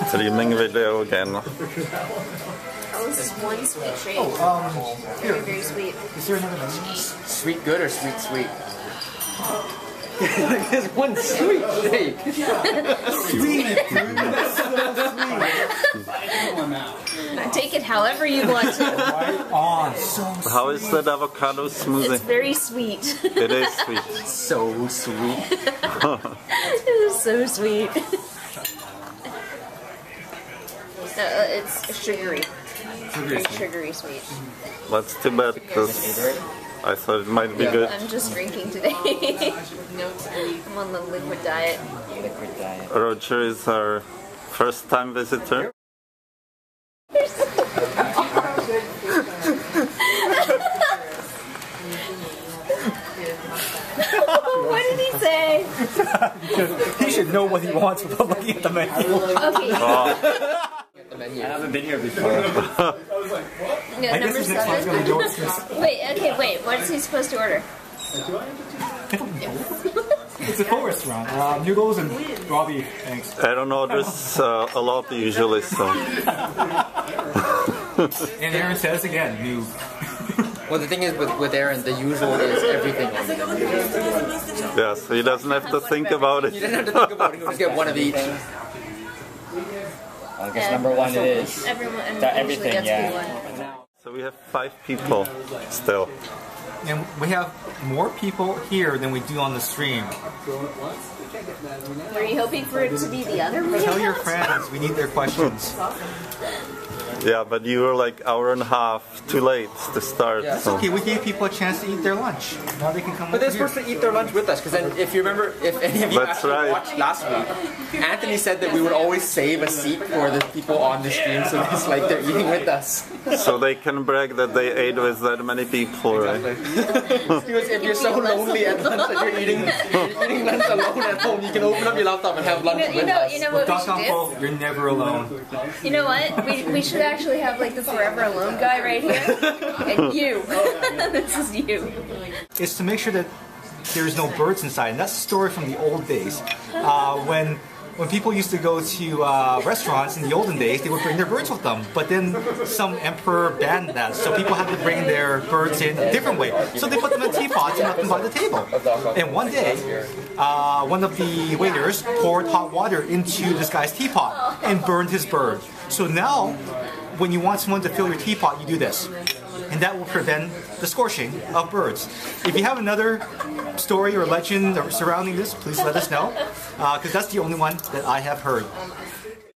Streaming video again. Oh, this is one sweet shake. Here. Very sweet. Is there another menu? Sweet good or sweet sweet? There's one sweet shake. Sweet, dude. That's so sweet. Take it however you want to. Right on. So How is that avocado smoothie? It's very sweet. It is sweet. So sweet. It is so sweet. It's sugary. Very sugary sweet. That's too bad because I thought it might be good. I'm just drinking today. I'm on the liquid diet. Liquid diet. Roger is our first time visitor. What did he say? he should know what he wants without looking at the menu. Okay. I haven't been here before. No, I guess number his next one's gonna be 7. Wait. What is he supposed to order? It's a full restaurant. Noodles and raw beef. Thanks. I don't know, there's a lot usually, so. And Aaron says again, noob. Well, the thing is with Aaron, the usual is everything on the menu. Yeah, so he doesn't have to think about it. You don't have to think about it. You just get one of each. I guess number one it is. Everyone Everything, gets yeah. one. So we have 5 people still. And we have more people here than we do on the stream. Were you hoping for it to be the other way? Tell your friends we need their questions. Yeah, but you were like hour and a half too late to start. Yeah. It's So. okay, we gave people a chance to eat their lunch. Now they can come But they're over here. supposed to eat their lunch with us, because then, if you remember, if any of you That's actually right. watched last week, Anthony said that we would always save a seat for the people on the stream, so it's like they're eating with us. So they can brag that they ate with that many people, right? Because if you're so lonely at lunch that you're eating lunch alone at home, you can open up your laptop and have lunch with us. You know what we should do? Info, you're never alone. You know what? We should actually have like the Forever Alone guy right here. And you. This is you. It's to make sure that there's no birds inside, and that's a story from the old days. When people used to go to restaurants in the olden days, they would bring their birds with them. But then some emperor banned that, so people had to bring their birds in a different way. So they put them in teapots and left them by the table. And one day, one of the waiters poured hot water into this guy's teapot and burned his bird. So now, when you want someone to fill your teapot, you do this. And that will prevent the scorching of birds. If you have another story or legend surrounding this, please let us know, because that's the only one that I have heard.